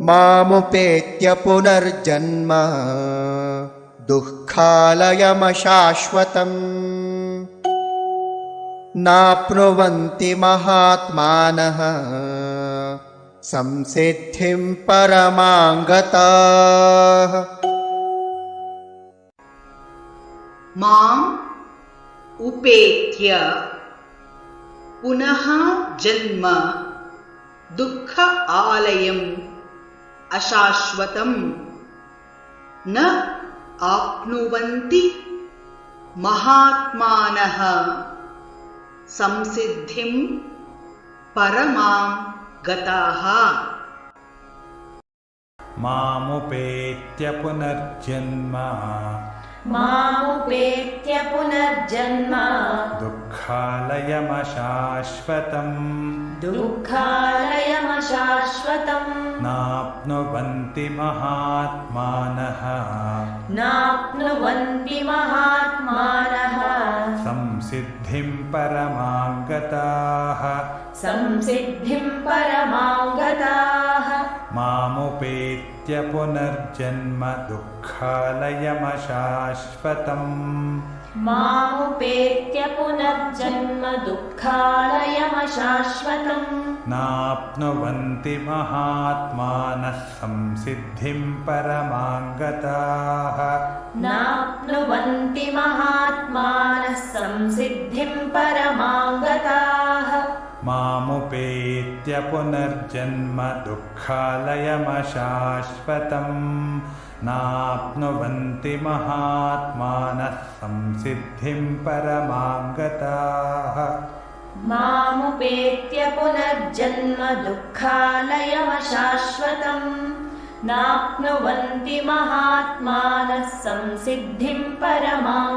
मामुपेत्य पुनर्जन्म दुःखालयमशाश्वतम् नाप्नुवन्ति महात्मानः संसिद्धिं परमां गताः। माम् उपेत्य पुनः जन्म दुःख आलयम् अशाश्वतम् न आप्नुवन्ति महात्मानः संसिद्धिं परमां गताः। मामुपेत्य पुनर्जन्म दुःखालयमशाश्वतम् नाप्नुवन्ति महात्मानः संसिद्धिं परमां गताः। मामुपेत्य पुनर्जन्म दुःखालयमशाश्वतम् नाप्नुवन्ति महात्मानः संसिद्धिं परमां गताः। मामुपेत्य पुनर्जन्म दुःखालयमशाश्वतम् नाप्नुवन्ति महात्मानः संसिद्धिं परमां गताः। मामुपेत्य पुनर्जन्म दुःखालयमशाश्वतम् नाप्नुवन्ति महात्मानः संसिद्धिं परमां